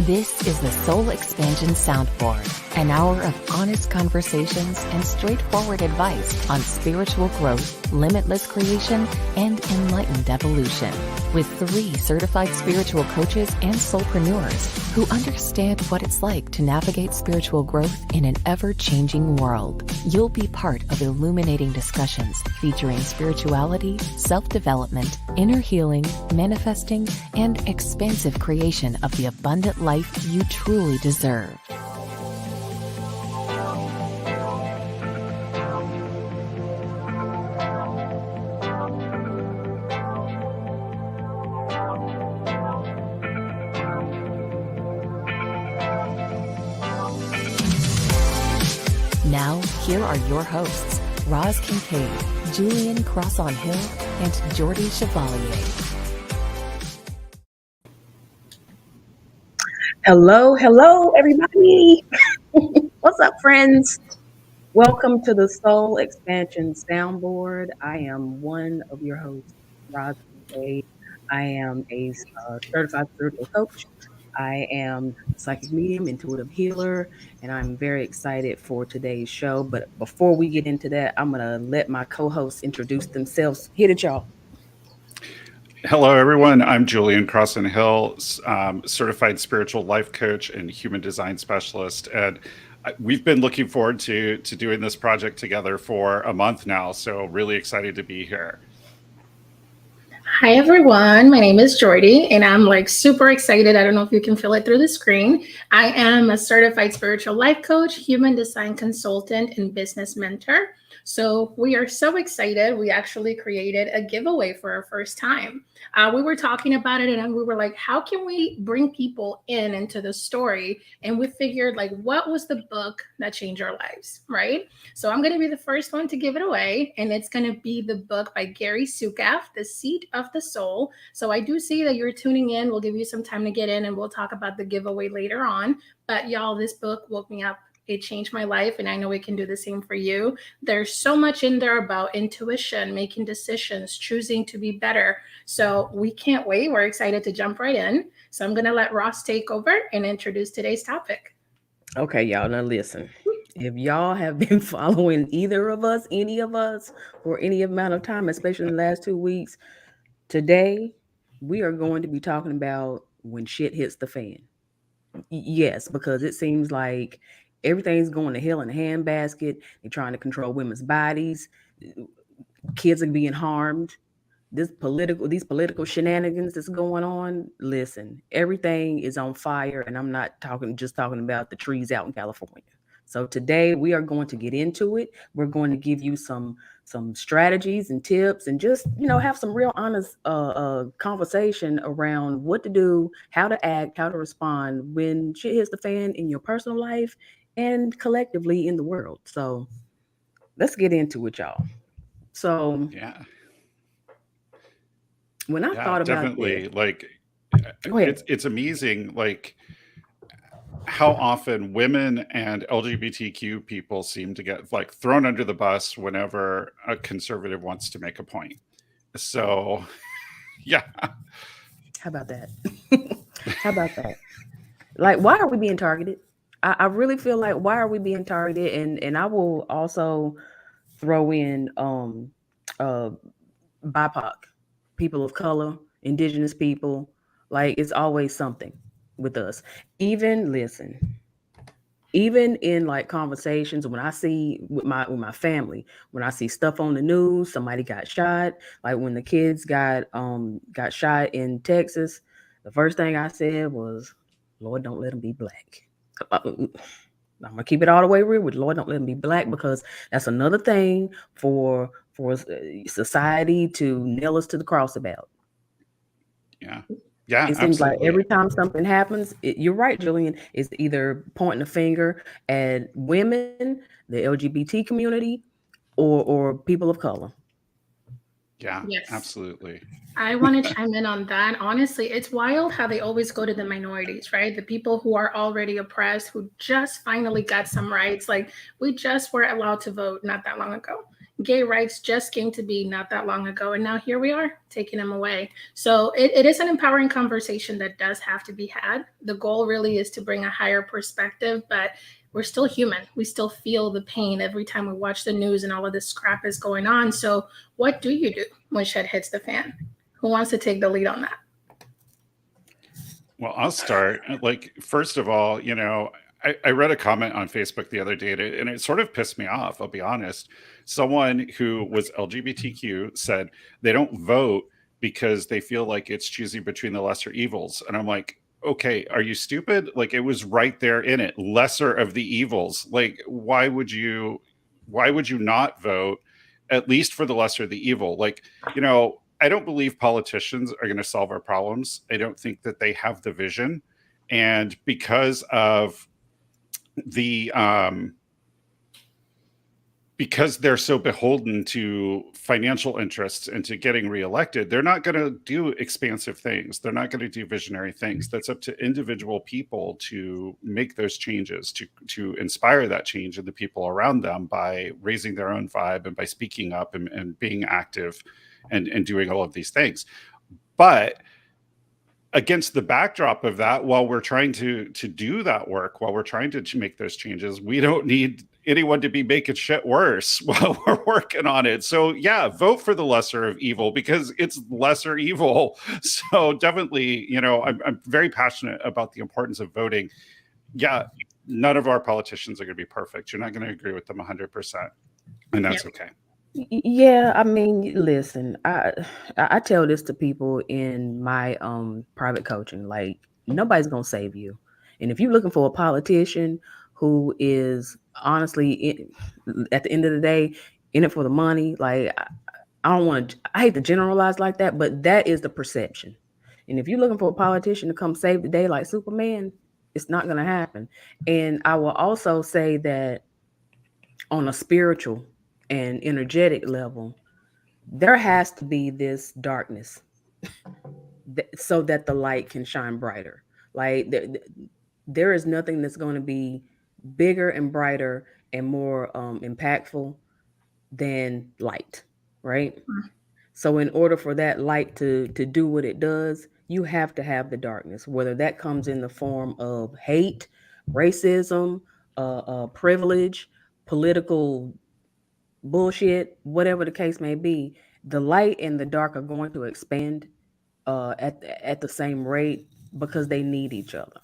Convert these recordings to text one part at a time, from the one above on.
This is the Soul Expansion Soundboard, an hour of honest conversations and straightforward advice on spiritual growth, limitless creation, and enlightened evolution. With 3 certified spiritual coaches and soulpreneurs who understand what it's like to navigate spiritual growth in an ever-changing world. You'll be part of illuminating discussions featuring spirituality, self-development, inner healing, manifesting, and expansive creation of the abundant life you truly deserve. Now, here are your hosts, Roz Kincaid, Julian Crosson-Hill, and Jordiana Chevalier. Hello, everybody. What's up, friends? Welcome to the Soul Expansion Soundboard. I am one of your hosts, Roz Kincaid. I am a certified spiritual coach. I am a psychic medium, intuitive healer, and I'm very excited for today's show. But before we get into that, I'm going to let my co-hosts introduce themselves. Hit it, y'all. Hello, everyone. I'm Julian Crosson-Hill, certified spiritual life coach and human design specialist. And we've been looking forward to doing this project together for a month now. So really excited to be here. Hi, everyone. My name is Jordy, and I'm super excited. I don't know if you can feel it through the screen. I am a certified spiritual life coach, human design consultant, and business mentor. So we are so excited. We actually created a giveaway for our first time. We were talking about it and we were like, how can we bring people into the story? And we figured what was the book that changed our lives, right? So I'm going to be the first one to give it away. And it's going to be the book by Gary Zukav, The Seat of the Soul. So I do see that you're tuning in. We'll give you some time to get in and we'll talk about the giveaway later on. But y'all, this book woke me up. It changed my life, and I know it can do the same for you. There's so much in there about intuition, making decisions, choosing to be better. So we can't wait. We're excited to jump right in. So I'm going to let Ross take over and introduce today's topic. Okay, y'all, now listen. If y'all have been following either of us, any of us, for any amount of time, especially in the last 2 weeks, today we are going to be talking about when shit hits the fan. Yes, because it seems like everything's going to hell in a handbasket. They're trying to control women's bodies. Kids are being harmed. These political shenanigans that's going on. Listen, everything is on fire, and I'm not just talking about the trees out in California. So today we are going to get into it. We're going to give you some strategies and tips, and just have some real honest conversation around what to do, how to act, how to respond when shit hits the fan in your personal life and collectively in the world. So let's get into it, y'all. So yeah, when I thought about definitely, this, it's amazing, how often women and LGBTQ people seem to get thrown under the bus whenever a conservative wants to make a point. So, yeah. How about that? How about that? Why are we being targeted? I really feel like, why are we being targeted? And I will also throw in BIPOC, people of color, indigenous people. It's always something with us. Even in conversations, when I see with my family, when I see stuff on the news, somebody got shot, when the kids got shot in Texas, the first thing I said was, Lord, don't let them be black. I'm gonna keep it all the way real with Lord, don't let them be black, because that's another thing for society to nail us to the cross about. Yeah, it seems like every time something happens, you're right, Julian, it's either pointing a finger at women, the LGBT community, or people of color. Yeah, yes. Absolutely. I want to chime in on that. Honestly, it's wild how they always go to the minorities, right? The people who are already oppressed, who just finally got some rights. We just were allowed to vote not that long ago. Gay rights just came to be not that long ago, and now here we are taking them away. So it is an empowering conversation that does have to be had. The goal really is to bring a higher perspective, but we're still human. We still feel the pain every time we watch the news and all of this crap is going on. So what do you do when shit hits the fan? Who wants to take the lead on that? Well, I'll start. Like, first of all, I read a comment on Facebook the other day, and it sort of pissed me off. I'll be honest. Someone who was LGBTQ said they don't vote because they feel like it's choosing between the lesser evils. And I'm like, okay, are you stupid? Like, it was right there in it. Lesser of the evils. Like, why would you not vote at least for the lesser of the evil? Like, I don't believe politicians are going to solve our problems. I don't think that they have the vision. And because of because they're so beholden to financial interests and to getting reelected, they're not going to do expansive things. They're not going to do visionary things. That's up to individual people to make those changes, to inspire that change in the people around them by raising their own vibe and by speaking up and being active and doing all of these things. But against the backdrop of that, while we're trying to do that work, while we're trying to make those changes, we don't need anyone to be making shit worse while we're working on it. So yeah, vote for the lesser of evil because it's lesser evil. So definitely, I'm very passionate about the importance of voting. Yeah, none of our politicians are going to be perfect. You're not going to agree with them 100%, and that's okay. Yeah, I mean, listen, I tell this to people in my private coaching, like nobody's gonna save you. And if you're looking for a politician who is honestly at the end of the day in it for the money, like I hate to generalize like that, but that is the perception. And if you're looking for a politician to come save the day like Superman, it's not gonna happen. And I will also say that on a spiritual and energetic level, there has to be this darkness so that the light can shine brighter. Like there is nothing that's going to be bigger and brighter and more impactful than light, right? So in order for that light to do what it does, you have to have the darkness, whether that comes in the form of hate, racism, privilege, political bullshit, whatever the case may be. The light and the dark are going to expand at the same rate because they need each other.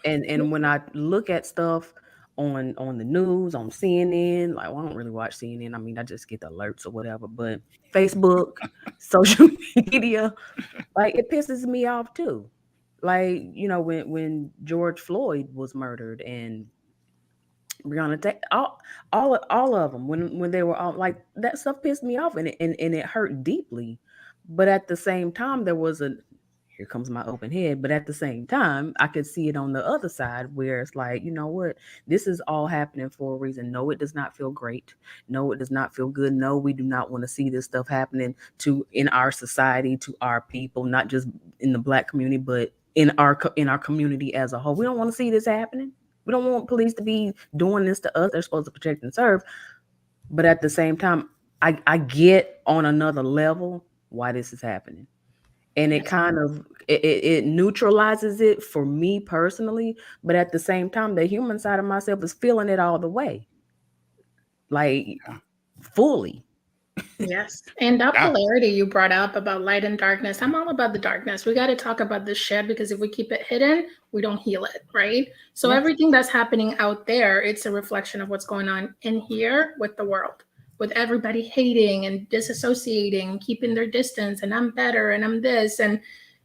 And when I look at stuff on the news, on CNN, like, well, I don't really watch CNN. I mean, I just get the alerts or whatever. But Facebook, social media, like it pisses me off too. Like, when George Floyd was murdered and Breonna, all of them when they were all like that stuff pissed me off and it hurt deeply. But at the same time, there was here comes my open head. But at the same time, I could see it on the other side where it's like, you know what, this is all happening for a reason. No, it does not feel great. No, it does not feel good. No, we do not want to see this stuff happening in our society, to our people, not just in the Black community, but in our community as a whole. We don't want to see this happening. We don't want police to be doing this to us. They're supposed to protect and serve. But at the same time, I get on another level why this is happening. And it kind of, it neutralizes it for me personally. But at the same time, the human side of myself is feeling it all the way. Like, fully. Yes. And that polarity you brought up about light and darkness, I'm all about the darkness. We got to talk about this shit because if we keep it hidden, we don't heal it, right? So everything that's happening out there, it's a reflection of what's going on in here with the world, with everybody hating and disassociating, keeping their distance, and I'm better and I'm this. And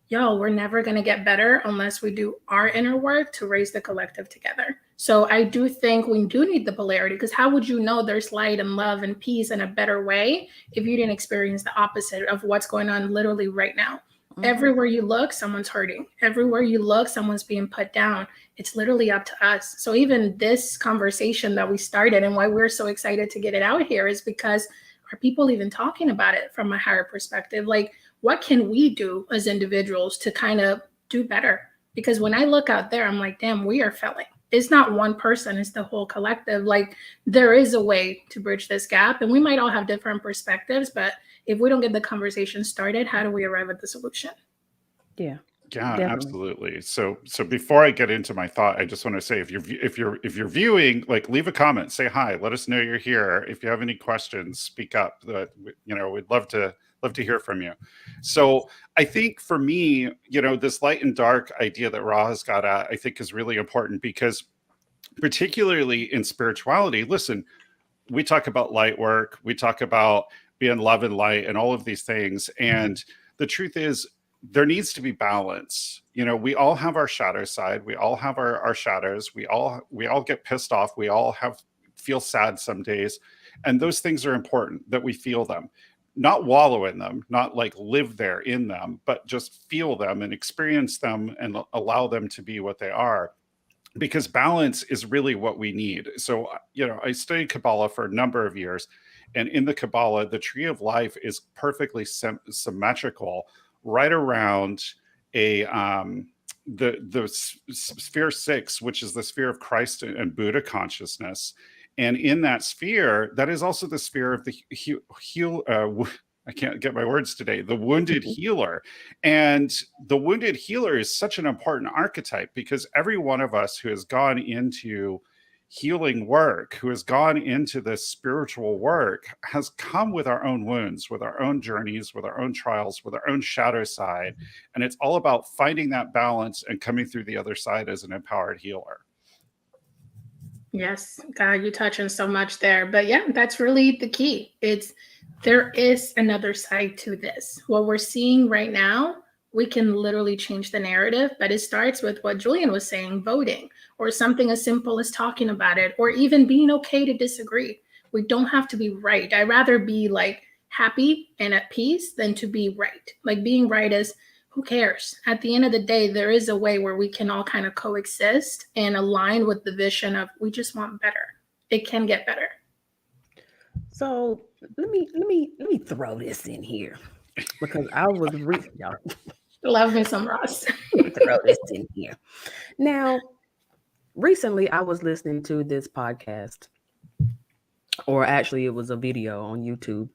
we're never going to get better unless we do our inner work to raise the collective together. So I do think we do need the polarity, because how would you know there's light and love and peace and a better way if you didn't experience the opposite of what's going on literally right now? Mm-hmm. Everywhere you look, someone's hurting. Everywhere you look, someone's being put down. It's literally up to us. So even this conversation that we started and why we're so excited to get it out here is because are people even talking about it from a higher perspective? Like, what can we do as individuals to kind of do better? Because when I look out there, I'm like, damn, we are failing. it's not one person, it's the whole collective. Like, there is a way to bridge this gap, and we might all have different perspectives, but if we don't get the conversation started, how do we arrive at the solution? Yeah. Yeah, Definitely. absolutely. So before I get into my thought, I just want to say, if you're viewing, like, leave a comment, say hi, let us know you're here. If you have any questions, speak up. That, we'd love to hear from you. So I think for me, this light and dark idea that Roz got at, I think is really important, because particularly in spirituality, listen, we talk about light work, we talk about being love and light and all of these things. And the truth is, there needs to be balance. We all have our shadow side. We all have our shadows. We all get pissed off. We all feel sad some days. And those things are important that we feel them, not wallow in them, not like live there in them, but just feel them and experience them and allow them to be what they are. Because balance is really what we need. So, I studied Kabbalah for a number of years. And in the Kabbalah, the tree of life is perfectly symmetrical right around the sphere 6, which is the sphere of Christ and Buddha consciousness. And in that sphere, that is also the sphere of the I can't get my words today, the wounded healer. And the wounded healer is such an important archetype, because every one of us who has gone into healing work, who has gone into this spiritual work, has come with our own wounds, with our own journeys, with our own trials, with our own shadow side. And it's all about finding that balance and coming through the other side as an empowered healer. Yes, God, you touch on so much there. But yeah, that's really the key. There is another side to this. What we're seeing right now, we can literally change the narrative, but it starts with what Julian was saying, voting, or something as simple as talking about it, or even being okay to disagree. We don't have to be right. I'd rather be like happy and at peace than to be right. Like, being right is, who cares? At the end of the day, there is a way where we can all kind of coexist and align with the vision of, we just want better. It can get better. So let me throw this in here, because I was y'all. Love me some Ross. Throw this in here. Now, recently I was listening to this podcast, or actually it was a video on YouTube,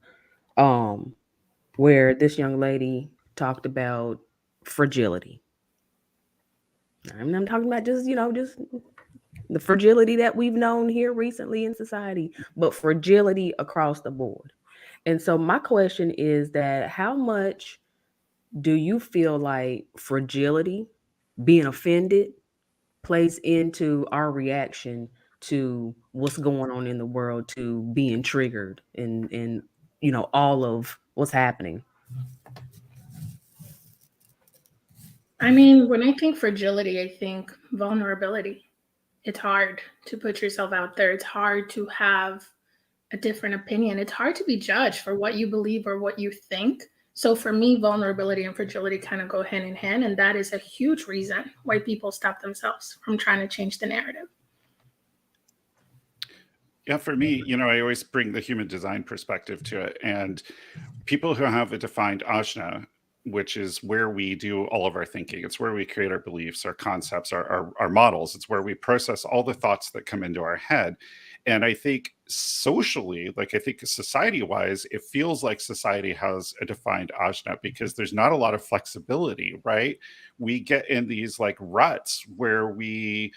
where this young lady talked about fragility. I'm not talking about just the fragility that we've known here recently in society, but fragility across the board. And so my question is that, how much do you feel like fragility, being offended, plays into our reaction to what's going on in the world, to being triggered and all of what's happening? I mean, when I think fragility, I think vulnerability. It's hard to put yourself out there. It's hard to have a different opinion. It's hard to be judged for what you believe or what you think. So for me, vulnerability and fragility kind of go hand in hand. And that is a huge reason why people stop themselves from trying to change the narrative. Yeah, for me, I always bring the human design perspective to it. And people who have a defined ajna, which is where we do all of our thinking, it's where we create our beliefs, our concepts, our models. It's where we process all the thoughts that come into our head. And I think socially, like, I think society-wise, it feels like society has a defined ajna, because there's not a lot of flexibility, right? We get in these like ruts where we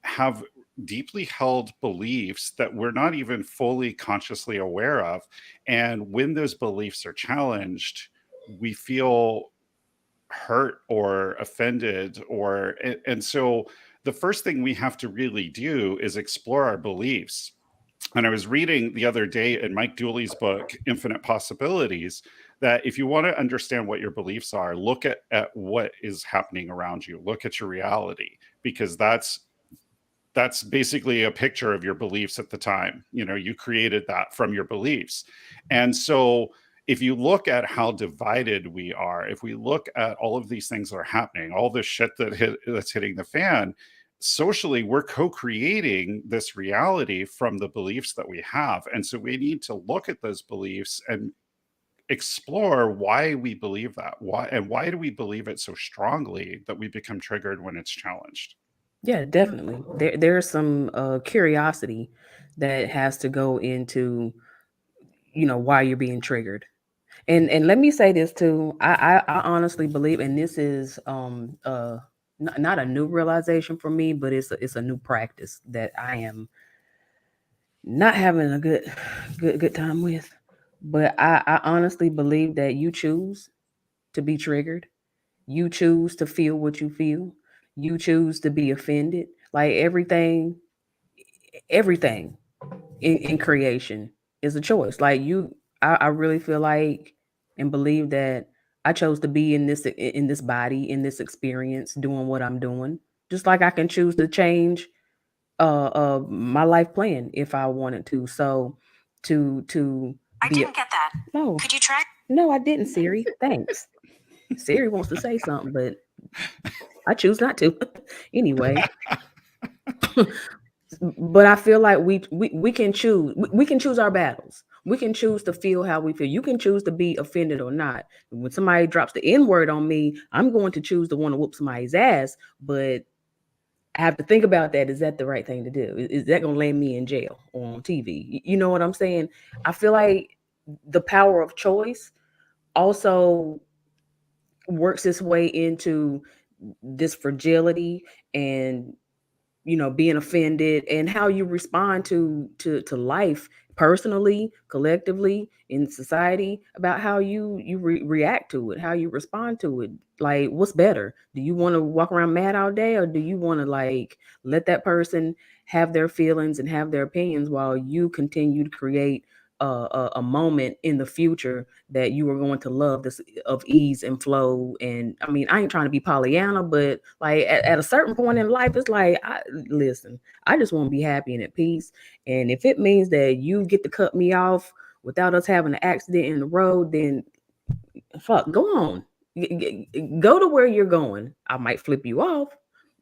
have deeply held beliefs that we're not even fully consciously aware of. And when those beliefs are challenged, we feel hurt or offended, and so the first thing we have to really do is explore our beliefs. And I was reading the other day in Mike Dooley's book, Infinite Possibilities, that if you want to understand what your beliefs are, look at what is happening around you, look at your reality, because that's basically a picture of your beliefs at the time. You created that from your beliefs. And so if you look at how divided we are, if we look at all of these things that are happening, all this shit that's hitting the fan, socially, we're co-creating this reality from the beliefs that we have. And so we need to look at those beliefs and explore why we believe that. Why do we believe it so strongly that we become triggered when it's challenged? Yeah, definitely. There's some curiosity that has to go into, why you're being triggered. And let me say this too. I honestly believe, and this is not a new realization for me, but it's a new practice that I am not having a good time with. But I honestly believe that you choose to be triggered. You choose to feel what you feel. You choose to be offended. Like everything in creation is a choice. Like I really feel like and believe that I chose to be in this body, in this experience, doing what I'm doing. Just like I can choose to change my life plan if I wanted to. So to I be didn't get that. no, Could you try? no, I didn't, Siri. Thanks. Siri wants to say something, but I choose not to. Anyway, but I feel like we can choose. We can choose our battles. We can choose to feel how we feel. You can choose to be offended or not. When somebody drops the N word on me, I'm going to choose to want to whoop somebody's ass. But I have to think about that. Is that the right thing to do? Is that going to land me in jail or on TV? You know what I'm saying? I feel like the power of choice also works its way into this fragility and being offended and how you respond to life personally, collectively, in society, about how you react to it, how you respond to it. Like, what's better? Do you want to walk around mad all day, or do you want to like let that person have their feelings and have their opinions while you continue to create a moment in the future that you are going to love, this of ease and flow? And I mean, I ain't trying to be Pollyanna, but like at a certain point in life, it's like, listen, I just want to be happy and at peace. And if it means that you get to cut me off without us having an accident in the road, then fuck, go on. Go to where you're going. I might flip you off,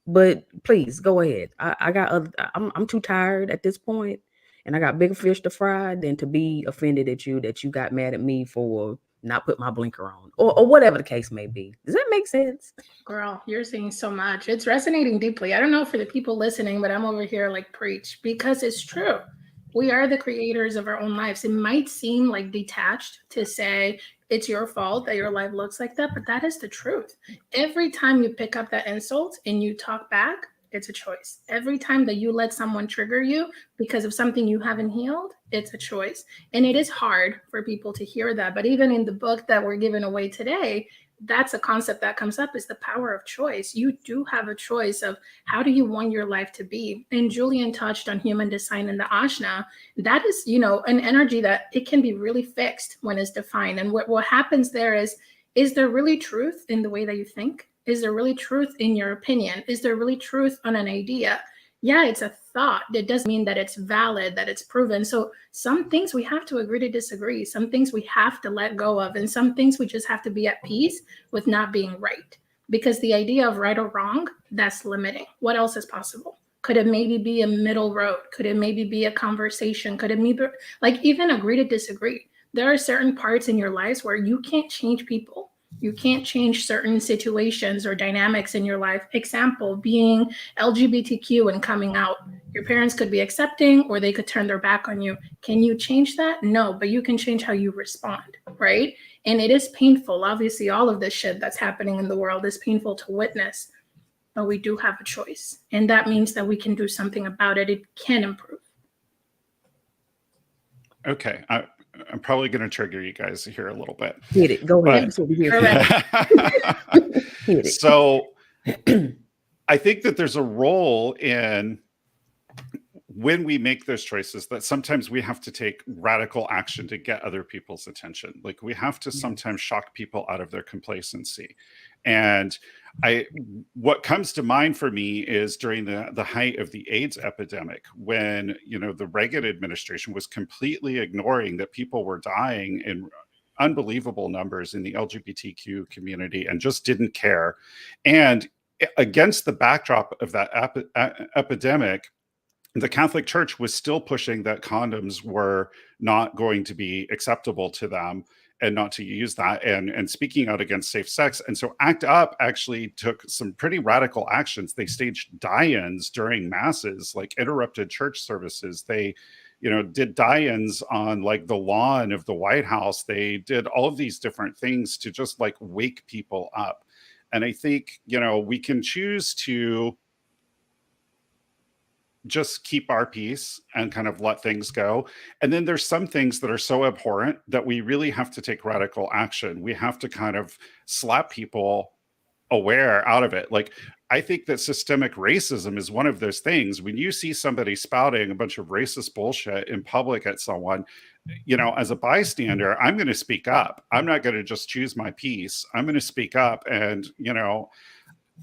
but please go ahead. I got other, I'm too tired at this point, and I got bigger fish to fry than to be offended at you that you got mad at me for not put my blinker on, or whatever the case may be. Does that make sense? Girl, you're saying so much. It's resonating deeply. I don't know for the people listening, but I'm over here like preach because it's true. We are the creators of our own lives. It might seem like detached to say it's your fault that your life looks like that, but that is the truth. Every time you pick up that insult and you talk back, it's a choice. Every time that you let someone trigger you because of something you haven't healed, it's a choice. And it is hard for people to hear that. But even in the book that we're giving away today, that's a concept that comes up, is the power of choice. You do have a choice of how do you want your life to be. And Julian touched on human design in the Ashna. That is, an energy that it can be really fixed when it's defined. And what happens there is there really truth in the way that you think? Is there really truth in your opinion? Is there really truth on an idea? Yeah, it's a thought. It doesn't mean that it's valid, that it's proven. So some things we have to agree to disagree. Some things we have to let go of. And some things we just have to be at peace with not being right. Because the idea of right or wrong, that's limiting. What else is possible? Could it maybe be a middle road? Could it maybe be a conversation? Could it maybe, like, even agree to disagree? There are certain parts in your lives where you can't change people. You can't change certain situations or dynamics in your life. Example, being LGBTQ and coming out. Your parents could be accepting or they could turn their back on you. Can you change that? No, but you can change how you respond, right? And it is painful. Obviously, all of this shit that's happening in the world is painful to witness, but we do have a choice. And that means that we can do something about it. It can improve. Okay. I'm probably going to trigger you guys here a little bit. Hit it. Go ahead. Hit it. So I think that there's a role in when we make those choices that sometimes we have to take radical action to get other people's attention. Like we have to sometimes shock people out of their complacency. And what comes to mind for me is during the height of the AIDS epidemic, when, the Reagan administration was completely ignoring that people were dying in unbelievable numbers in the LGBTQ community and just didn't care. And against the backdrop of that epidemic, the Catholic Church was still pushing that condoms were not going to be acceptable to them. and not to use that, and speaking out against safe sex. And so ACT UP actually took some pretty radical actions. They staged die-ins during masses, like interrupted church services. They, did die-ins on like the lawn of the White House. They did all of these different things to just like wake people up. And I think, we can choose to just keep our peace and kind of let things go. And then there's some things that are so abhorrent that we really have to take radical action. We have to kind of slap people aware out of it. Like, I think that systemic racism is one of those things. When you see somebody spouting a bunch of racist bullshit in public at someone, as a bystander, I'm going to speak up. I'm not going to just choose my peace. I'm going to speak up. And,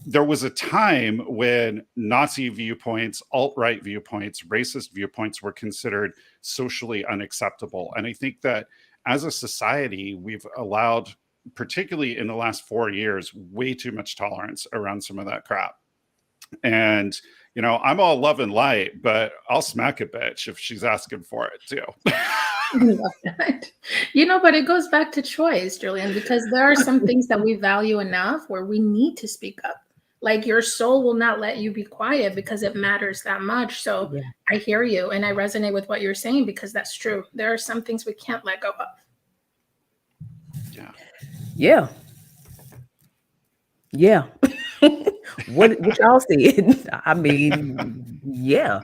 there was a time when Nazi viewpoints, alt-right viewpoints, racist viewpoints were considered socially unacceptable. And I think that as a society, we've allowed, particularly in the last 4 years, way too much tolerance around some of that crap. And, I'm all love and light, but I'll smack a bitch if she's asking for it too. I love that. But it goes back to choice, Julian, because there are some things that we value enough where we need to speak up. Like, your soul will not let you be quiet because it matters that much. So yeah. I hear you and I resonate with what you're saying, because that's true. There are some things we can't let go of. Yeah. What y'all said. I mean, yeah.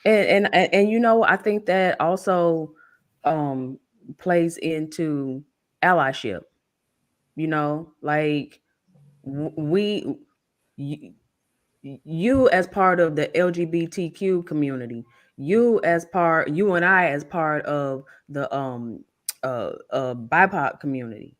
And I think that also plays into allyship. Like, you as part of the LGBTQ community, you and I as part of the BIPOC community,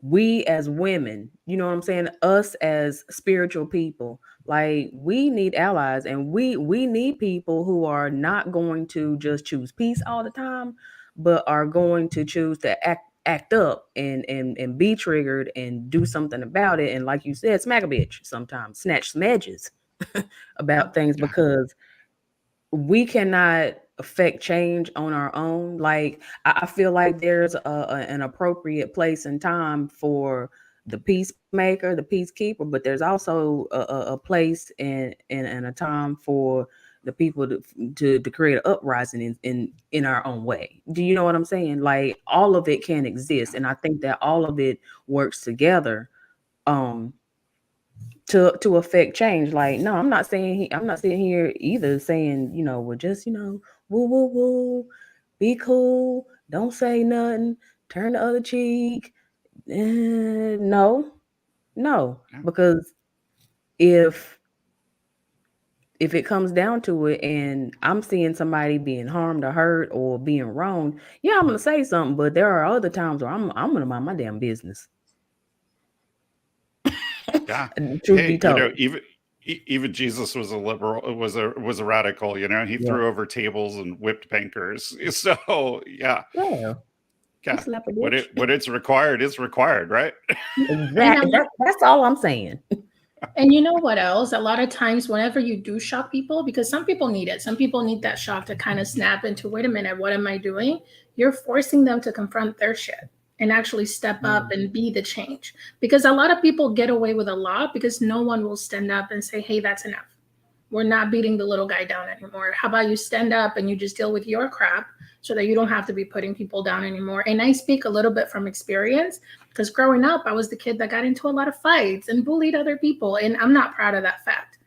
we as women, you know what I'm saying? Us as spiritual people, like, we need allies, and we need people who are not going to just choose peace all the time, but are going to choose to act up and be triggered and do something about it. And like you said, smack a bitch sometimes, snatch some edges about things, because we cannot affect change on our own. Like, I feel like there's an appropriate place and time for the peacemaker, the peacekeeper, but there's also a place and a time for the people to create an uprising in our own way. Do you know what I'm saying? Like, all of it can exist, and I think that all of it works together to affect change. Like, no, I'm not sitting here either saying, well, just, woo woo woo, be cool, don't say nothing, turn the other cheek. No, because if it comes down to it and I'm seeing somebody being harmed or hurt or being wronged, yeah, I'm gonna say something. But there are other times where I'm gonna mind my damn business. Yeah. Truth be told. Even Jesus was a liberal, was a radical. He threw over tables and whipped bankers. So yeah. When it's required, it's required, right? Exactly. That's all I'm saying. And you know what else? A lot of times, whenever you do shock people, because some people need it, some people need that shock to kind of snap into, wait a minute, what am I doing? You're forcing them to confront their shit and actually step up and be the change. Because a lot of people get away with a lot because no one will stand up and say, hey, that's enough. We're not beating the little guy down anymore. How about you stand up and you just deal with your crap so that you don't have to be putting people down anymore? And I speak a little bit from experience, because growing up, I was the kid that got into a lot of fights and bullied other people. And I'm not proud of that fact.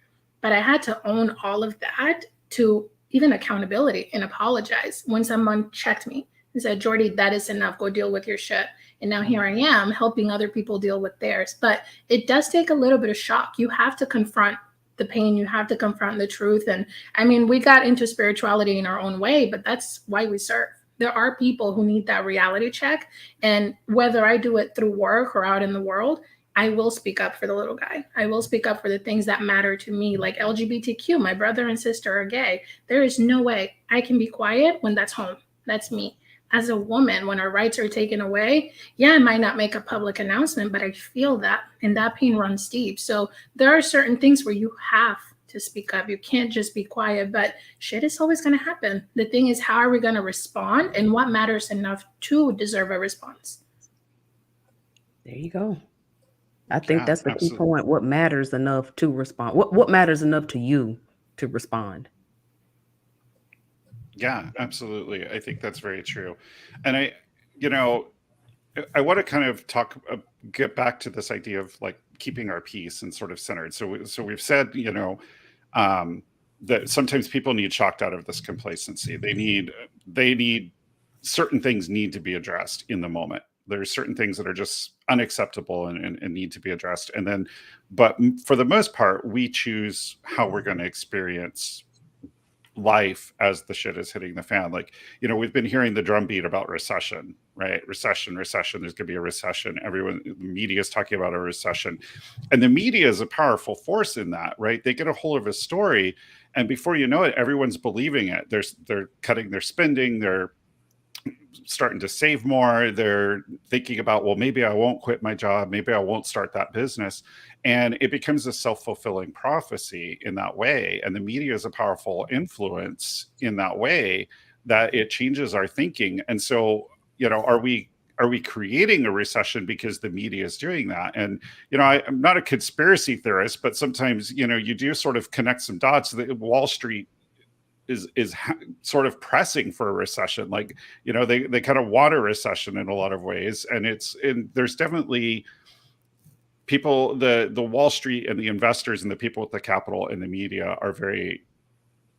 But I had to own all of that, to even accountability, and apologize when someone checked me and said, Jordy, that is enough. Go deal with your shit. And now here I am helping other people deal with theirs. But it does take a little bit of shock. You have to confront the pain. You have to confront the truth. And I mean, we got into spirituality in our own way, but that's why we serve. There are people who need that reality check. And whether I do it through work or out in the world, I will speak up for the little guy. I will speak up for the things that matter to me, like LGBTQ. My brother and sister are gay. There is no way I can be quiet when that's home. That's me. As a woman, when our rights are taken away, yeah, I might not make a public announcement, but I feel that, and that pain runs deep. So there are certain things where you have to speak up. You can't just be quiet, but shit is always going to happen. The thing is, how are we going to respond, and what matters enough to deserve a response? There you go. I think Yeah, that's the key absolutely. point. What matters enough to respond? What matters enough to you to respond? Yeah, absolutely. I think that's very true. And you know, I want to kind of get back to this idea of like keeping our peace and sort of centered. So we've said, um, that sometimes people need shocked out of this complacency. They need certain things need to be addressed in the moment. There's certain things that are just unacceptable and need to be addressed. And then, but for the most part, we choose how we're going to experience life as the shit is hitting the fan. Like, we've been hearing the drumbeat about recession, right? Recession, recession. There's going to be a recession. The media is talking about a recession. And the media is a powerful force in that, right? They get a hold of a story, and before you know it, everyone's believing it. They're cutting their spending. They're starting to save more. They're thinking about, well, maybe I won't quit my job. Maybe I won't start that business. And it becomes a self-fulfilling prophecy in that way. And the media is a powerful influence in that way, that it changes our thinking. And so, are we creating a recession because the media is doing that? And, I'm not a conspiracy theorist, but sometimes, you do sort of connect some dots. That Wall Street is sort of pressing for a recession. Like, they kind of want a recession in a lot of ways. And there's definitely people, the Wall Street and the investors and the people with the capital and the media are very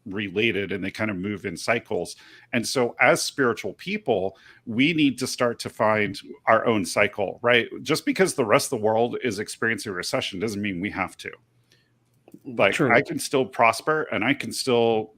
related, and they kind of move in cycles. And so as spiritual people, we need to start to find our own cycle, right? Just because the rest of the world is experiencing a recession doesn't mean we have to. Like, True. I can still prosper and I can still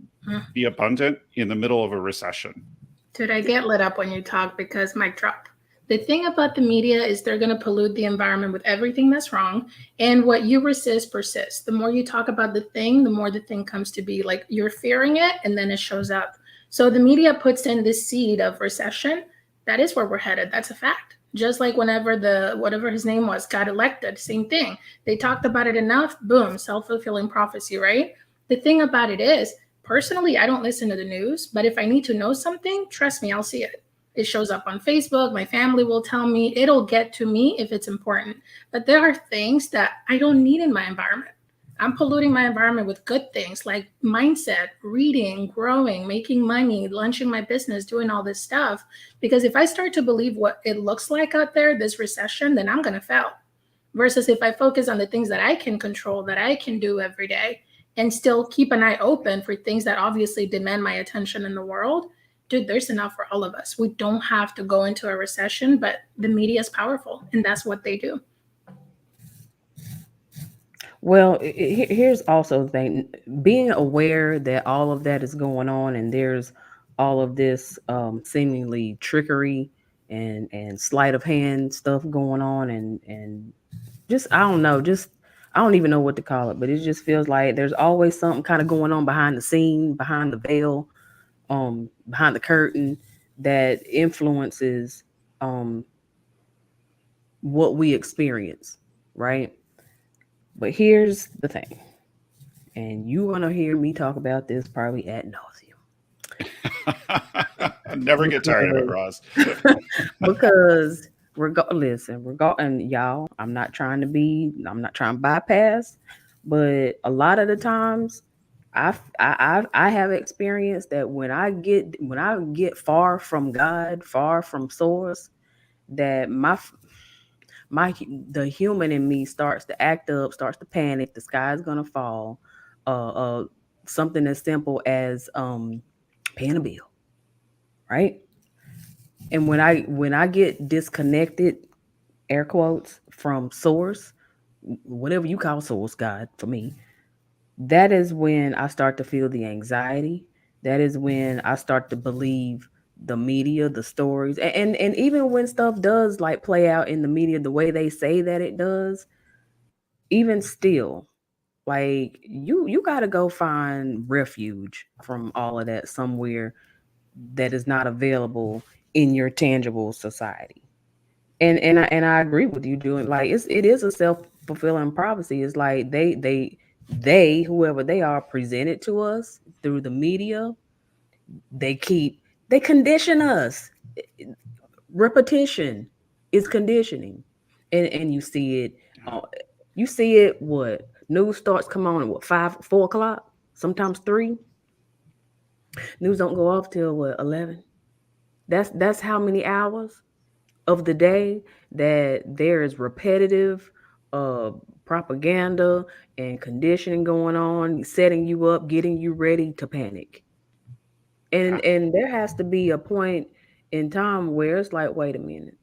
be abundant in the middle of a recession. Dude, I get lit up when you talk because mic drop. The thing about the media is they're going to pollute the environment with everything that's wrong. And what you resist persists. The more you talk about the thing, the more the thing comes to be. Like, you're fearing it and then it shows up. So the media puts in this seed of recession. That is where we're headed. That's a fact. Just like whenever whatever his name was, got elected, same thing. They talked about it enough, boom, self-fulfilling prophecy, right? The thing about it is, personally, I don't listen to the news, but if I need to know something, trust me, I'll see it. It shows up on Facebook. My family will tell me. It'll get to me if it's important. But there are things that I don't need in my environment. I'm polluting my environment with good things like mindset, reading, growing, making money, launching my business, doing all this stuff. Because if I start to believe what it looks like out there, this recession, then I'm going to fail. Versus if I focus on the things that I can control, that I can do every day, and still keep an eye open for things that obviously demand my attention in the world, dude, there's enough for all of us. We don't have to go into a recession, but the media is powerful, and that's what they do. Well, here's also the thing: being aware that all of that is going on, and there's all of this seemingly trickery and sleight of hand stuff going on, and just I don't know, just I don't even know what to call it, but it just feels like there's always something kind of going on behind the scene, behind the veil, behind the curtain, that influences what we experience, right? But here's the thing, and you want to hear me talk about this probably ad nauseum. Never get tired of it, Roz. Because and y'all, I'm not trying to bypass, but a lot of the times I have experienced that when I get far from God, far from source, that the human in me starts to act up, starts to panic, the sky's gonna fall. Something as simple as paying a bill, right? And when I get disconnected, air quotes, from source, whatever you call source, God for me, that is when I start to feel the anxiety. That is when I start to believe the media, the stories, and even when stuff does like play out in the media the way they say that it does, even still, like you got to go find refuge from all of that somewhere that is not available in your tangible society. And I agree with you, doing like it is a self-fulfilling prophecy. It's like they whoever they are present it to us through the media. They condition us. Repetition is conditioning. and you see it. You see it. What news starts come on at what 4 o'clock? Sometimes 3. News don't go off till what 11. That's how many hours of the day that there is repetitive uh propaganda and conditioning going on, setting you up, getting you ready to panic. Yeah. And there has to be a point in time where it's like, wait a minute.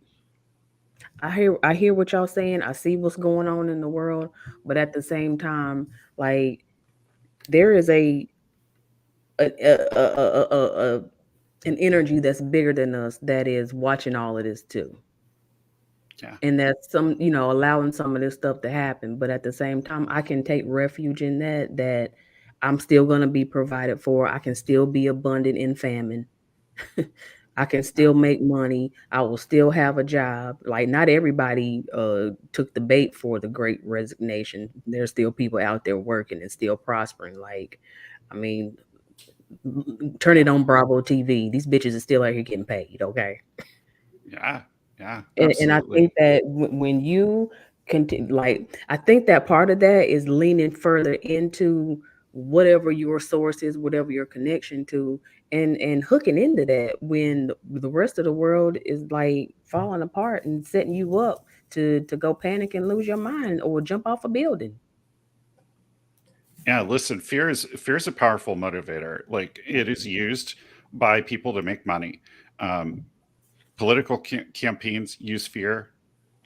I hear what y'all saying. I see what's going on in the world, but at the same time, like there is a an energy that's bigger than us that is watching all of this too. Yeah. And that's allowing some of this stuff to happen. But at the same time, I can take refuge in that I'm still going to be provided for. I can still be abundant in famine. I can Yeah. still make money. I will still have a job. Like not everybody took the bait for the great resignation. There's still people out there working and still prospering. Like, I mean, turn it on Bravo TV. These bitches are still out here getting paid. Okay. Yeah. Yeah. And I Absolutely. think that when you continue, like, I think that part of that is leaning further into whatever your source is, whatever your connection to, and hooking into that when the rest of the world is like falling apart and setting you up to go panic and lose your mind or jump off a building. Yeah, listen, fear is a powerful motivator. Like it is used by people to make money. Um, Political campaigns use fear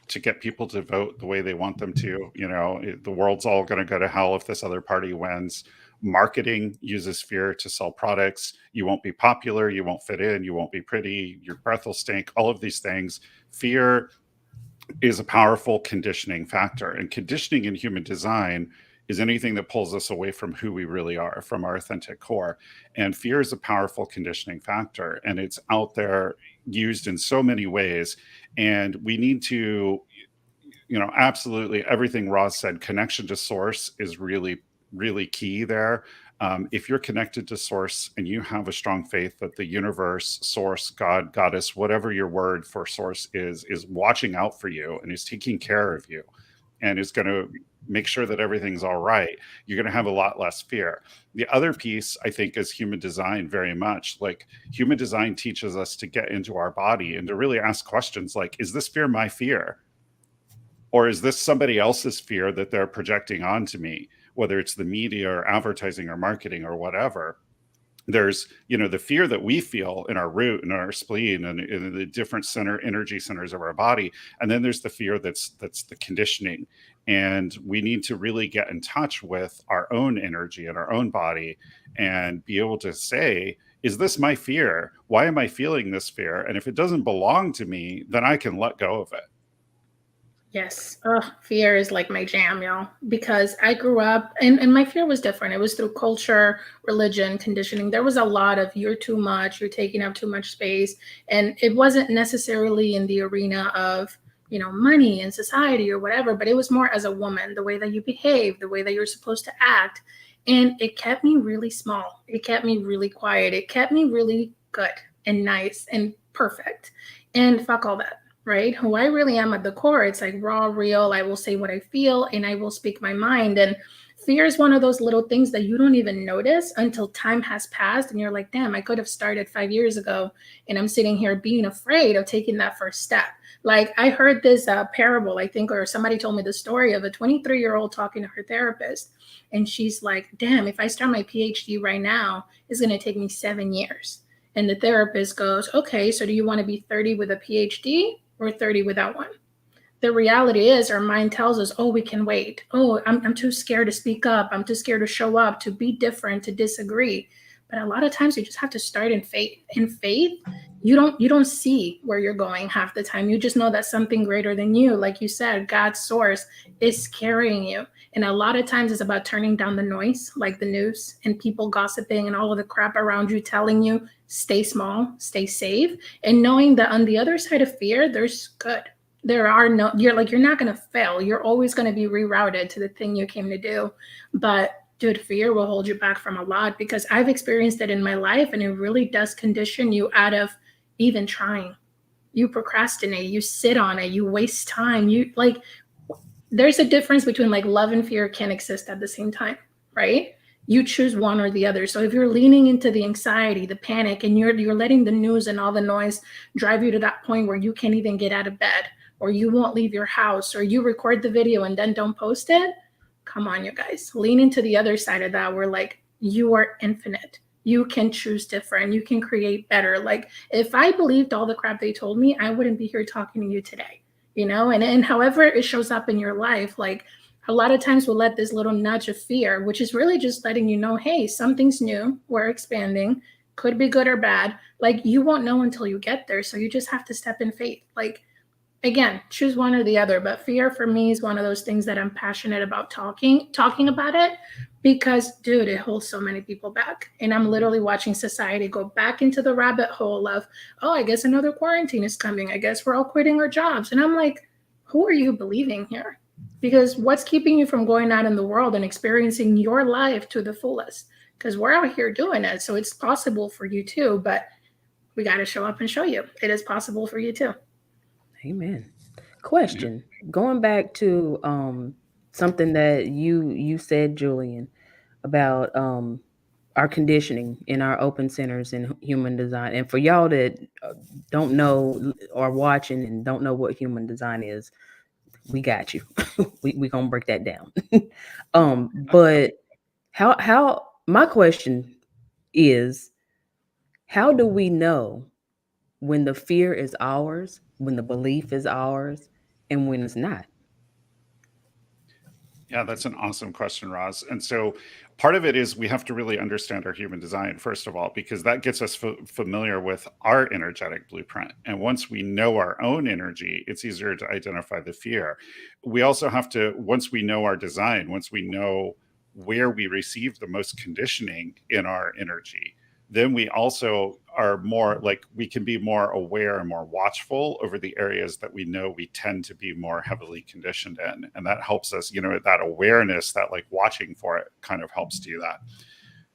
to get people to vote the way they want them to. The world's all going to go to hell if this other party wins. Marketing uses fear to sell products. You won't be popular. You won't fit in. You won't be pretty. Your breath will stink. All of these things. Fear is a powerful conditioning factor. And conditioning in human design is anything that pulls us away from who we really are, from our authentic core. And fear is a powerful conditioning factor. And it's out there used in so many ways. And we need to, absolutely everything Roz said, connection to source is really, really key there. If you're connected to source and you have a strong faith that the universe, source, God, goddess, whatever your word for source is watching out for you and is taking care of you and is going to make sure that everything's all right, you're going to have a lot less fear. The other piece, I think, is human design very much. Like human design teaches us to get into our body and to really ask questions like, is this fear my fear? Or is this somebody else's fear that they're projecting onto me, whether it's the media or advertising or marketing or whatever? There's, the fear that we feel in our root and our spleen and in the different energy centers of our body. And then there's the fear that's the conditioning. And we need to really get in touch with our own energy and our own body and be able to say, is this my fear? Why am I feeling this fear? And if it doesn't belong to me, then I can let go of it. Yes. Fear is like my jam, y'all, because I grew up and my fear was different. It was through culture, religion, conditioning. There was a lot of you're too much, you're taking up too much space. And it wasn't necessarily in the arena of, money and society or whatever, but it was more as a woman, the way that you behave, the way that you're supposed to act. And it kept me really small. It kept me really quiet. It kept me really good and nice and perfect. And fuck all that. Right? Who I really am at the core. It's like raw, real. I will say what I feel and I will speak my mind. And fear is one of those little things that you don't even notice until time has passed. And you're like, damn, I could have started 5 years ago. And I'm sitting here being afraid of taking that first step. Like I heard this parable, I think, or somebody told me the story of a 23-year-old talking to her therapist. And she's like, damn, if I start my PhD right now, it's going to take me 7 years. And the therapist goes, okay, so do you want to be 30 with a PhD? Or 30 without one? The reality is our mind tells us, oh, we can wait. Oh, I'm too scared to speak up. I'm too scared to show up, to be different, to disagree. But a lot of times you just have to start in faith. In faith, you don't see where you're going half the time. You just know that something greater than you, like you said, God's source is carrying you. And a lot of times it's about turning down the noise, like the news and people gossiping and all of the crap around you telling you, stay small, stay safe. And knowing that on the other side of fear, there's good. You're not going to fail. You're always going to be rerouted to the thing you came to do. But dude, fear will hold you back from a lot because I've experienced it in my life and it really does condition you out of even trying. You procrastinate, you sit on it, you waste time. You like, there's a difference between like love and fear can exist at the same time, right? You choose one or the other. So if you're leaning into the anxiety, the panic, and you're letting the news and all the noise drive you to that point where you can't even get out of bed, or you won't leave your house, or you record the video and then don't post it, come on, you guys. Lean into the other side of that where like you are infinite. You can choose different. You can create better. Like if I believed all the crap they told me, I wouldn't be here talking to you today, and however it shows up in your life, like a lot of times we'll let this little nudge of fear, which is really just letting you know, hey, something's new, we're expanding, could be good or bad. Like you won't know until you get there. So you just have to step in faith. Like again, choose one or the other. But fear for me is one of those things that I'm passionate about talking about it, because dude, it holds so many people back. And I'm literally watching society go back into the rabbit hole of, oh, I guess another quarantine is coming. I guess we're all quitting our jobs. And I'm like, who are you believing here? Because what's keeping you from going out in the world and experiencing your life to the fullest? Because we're out here doing it. So it's possible for you too. But we got to show up and show you it is possible for you too. Amen. Question. Going back to something that you said, Julian, about our conditioning in our open centers in human design. And for y'all that don't know or watching and don't know what human design is, we got you. we gonna break that down. But how my question is, how do we know when the fear is ours, when the belief is ours, and when it's not? Yeah, that's an awesome question, Roz. And so part of it is we have to really understand our human design, first of all, because that gets us familiar with our energetic blueprint. And once we know our own energy, it's easier to identify the fear. We also have to, once we know our design, once we know where we receive the most conditioning in our energy, then we also are more like we can be more aware and more watchful over the areas that we know we tend to be more heavily conditioned in. And that helps us, that awareness, that like watching for it kind of helps do that.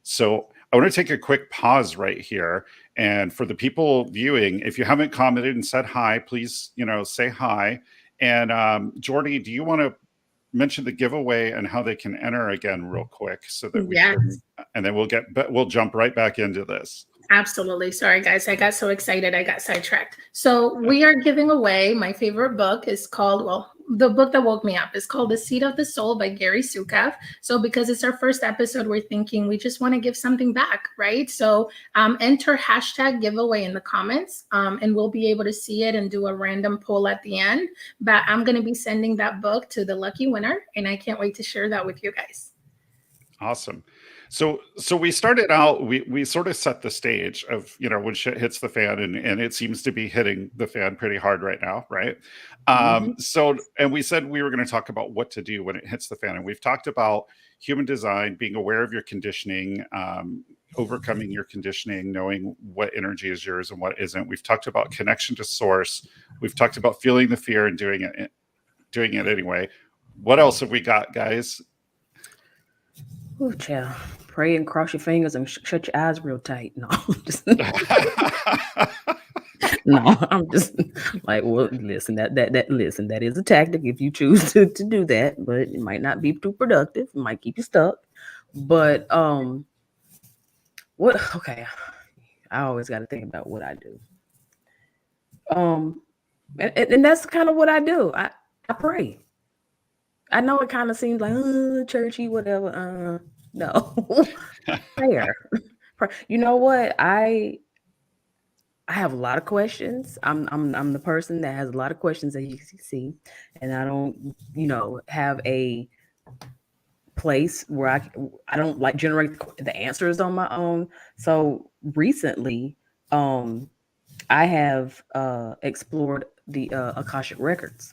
So I want to take a quick pause right here. And for the people viewing, if you haven't commented and said hi, please, say hi. And Jordy, do you want to mention the giveaway and how they can enter again real quick so that we can, and then we'll jump right back into this. Absolutely. Sorry, guys. I got so excited. I got sidetracked. So we are giving away my favorite book. Is called, well, the book that woke me up is called The Seed of the Soul by Gary Zukav. So because it's our first episode, we're thinking we just want to give something back, right? So enter hashtag giveaway in the comments and we'll be able to see it and do a random poll at the end. But I'm going to be sending that book to the lucky winner, and I can't wait to share that with you guys. Awesome. So we started out, we sort of set the stage of, when shit hits the fan, and it seems to be hitting the fan pretty hard right now, right? So, and we said we were going to talk about what to do when it hits the fan. And we've talked about human design, being aware of your conditioning, overcoming your conditioning, knowing what energy is yours and what isn't. We've talked about connection to source. We've talked about feeling the fear and doing it anyway. What else have we got, guys? Ooh, child. Pray and cross your fingers and shut your eyes real tight. No, I'm just like, well, listen, that is a tactic if you choose to do that, but it might not be too productive. It might keep you stuck. But okay. I always got to think about what I do. And that's kind of what I do. I pray. I know it kind of seems like churchy, whatever. No, prayer. You know what? I have a lot of questions. I'm the person that has a lot of questions that you see, and I don't, have a place where I don't like generate the answers on my own. So recently, I have explored the Akashic records.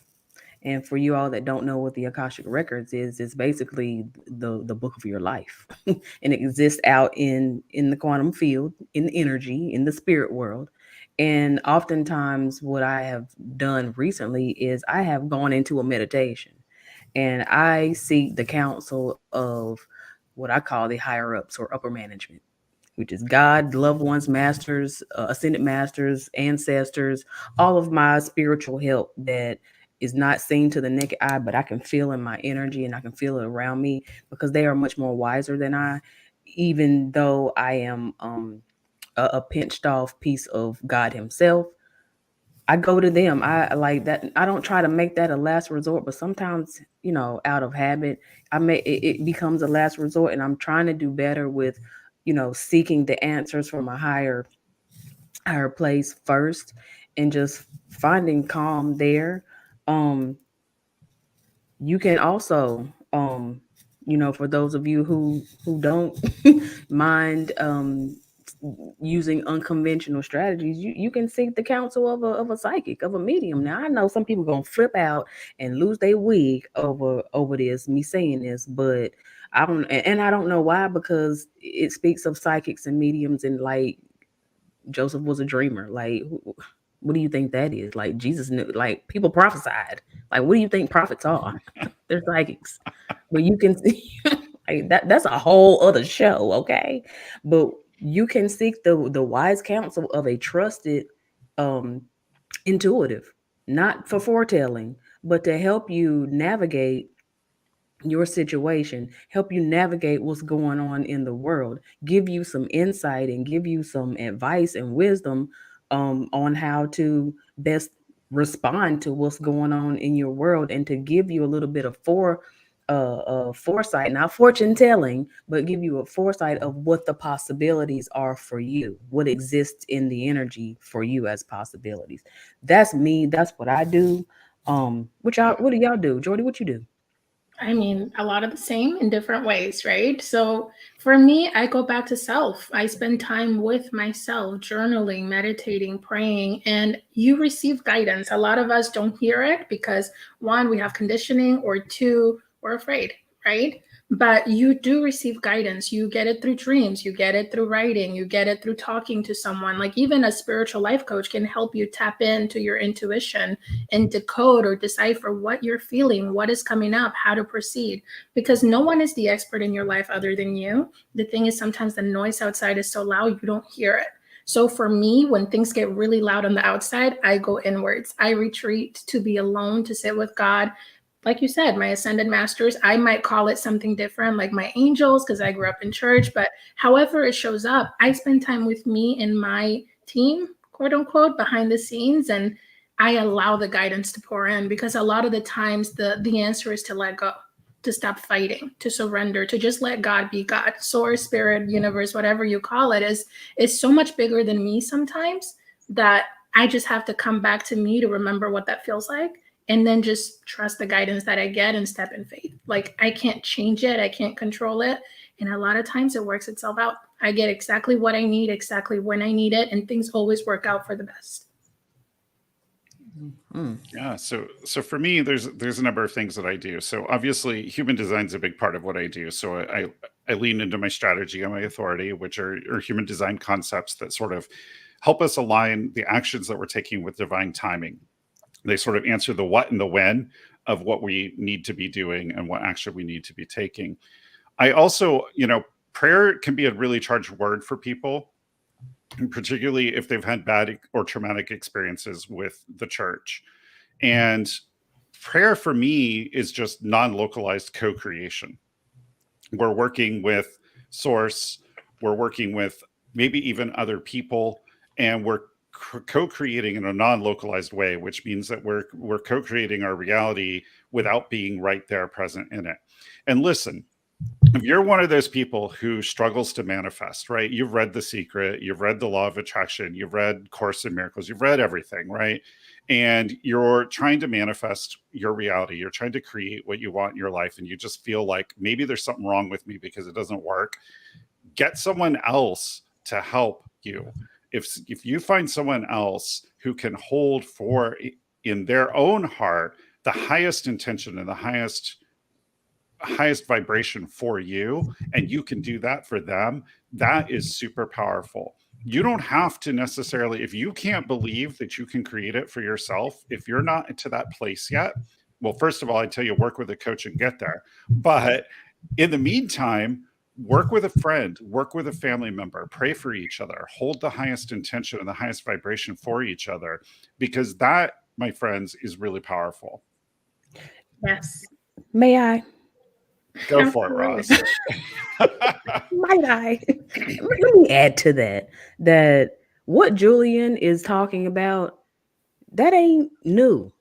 And for you all that don't know what the Akashic Records is, it's basically the book of your life. And it exists out in the quantum field, in the energy, in the spirit world. And oftentimes what I have done recently is I have gone into a meditation and I seek the counsel of what I call the higher ups or upper management. which is God, loved ones, masters, ascended masters, ancestors, all of my spiritual help that is not seen to the naked eye, but I can feel in my energy and I can feel it around me because they are much more wiser than I, even though I am a pinched off piece of God Himself. I go to them. I like that. I don't try to make that a last resort, but sometimes, out of habit, it becomes a last resort, and I'm trying to do better with, seeking the answers from a higher place first, and just finding calm there. Um, you can also, for those of you who don't mind using unconventional strategies, you can seek the counsel of a psychic, of a medium. Now I know some people gonna flip out and lose their wig over this, me saying this, but I don't know why, because it speaks of psychics and mediums, and like Joseph was a dreamer. Like, what do you think that is? Like, Jesus knew, like, people prophesied. Like, what do you think prophets are? They're psychics. But you can see like that's a whole other show, okay? But you can seek the wise counsel of a trusted um intuitive, not for foretelling, but to help you navigate your situation, help you navigate what's going on in the world, give you some insight and give you some advice and wisdom on how to best respond to what's going on in your world, and to give you a little bit of foresight, not fortune telling, but give you a foresight of what the possibilities are for you, what exists in the energy for you as possibilities. That's me. That's what I do. What do y'all do? Jordy, what you do? I mean, a lot of the same in different ways, right? So for me, I go back to self. I spend time with myself, journaling, meditating, praying, and you receive guidance. A lot of us don't hear it because one, we have conditioning, or two, we're afraid, right? But you do receive guidance. You get it through dreams, you get it through writing, you get it through talking to someone. Like even a spiritual life coach can help you tap into your intuition and decode or decipher what you're feeling, what is coming up, how to proceed. Because no one is the expert in your life other than you. The thing is, sometimes the noise outside is so loud you don't hear it. So for me, when things get really loud on the outside, I go inwards. I retreat to be alone, to sit with God. Like you said, my ascended masters, I might call it something different, like my angels, because I grew up in church. But however it shows up, I spend time with me and my team, quote unquote, behind the scenes. And I allow the guidance to pour in, because a lot of the times the answer is to let go, to stop fighting, to surrender, to just let God be God. Source, spirit, universe, whatever you call it, is so much bigger than me sometimes, that I just have to come back to me to remember what that feels like, and then just trust the guidance that I get and step in faith. Like I can't change it, I can't control it. And a lot of times it works itself out. I get exactly what I need, exactly when I need it, and things always work out for the best. Yeah. So for me, there's a number of things that I do. So obviously human design is a big part of what I do. So I lean into my strategy and my authority, which are human design concepts that sort of help us align the actions that we're taking with divine timing. They sort of answer the what and the when of what we need to be doing and what action we need to be taking. I also, prayer can be a really charged word for people, particularly if they've had bad or traumatic experiences with the church. And prayer for me is just non-localized co-creation. We're working with source, we're working with maybe even other people, and we're co-creating in a non-localized way, which means that we're co-creating our reality without being right there present in it. And listen, if you're one of those people who struggles to manifest, right? You've read The Secret, you've read The Law of Attraction, you've read Course in Miracles, you've read everything, right? And you're trying to manifest your reality. You're trying to create what you want in your life. And you just feel like maybe there's something wrong with me because it doesn't work. Get someone else to help you. If you find someone else who can hold for in their own heart the highest intention and the highest vibration for you, and you can do that for them, that is super powerful. You don't have to necessarily, if you can't believe that you can create it for yourself, if you're not to that place yet, well, first of all, I tell you, work with a coach and get there. But in the meantime, work with a friend, work with a family member, pray for each other, hold the highest intention and the highest vibration for each other, because that, my friends, is really powerful. Yes. May I? Go for it, Roz. Might I? Let me add to that what Julian is talking about, that ain't new.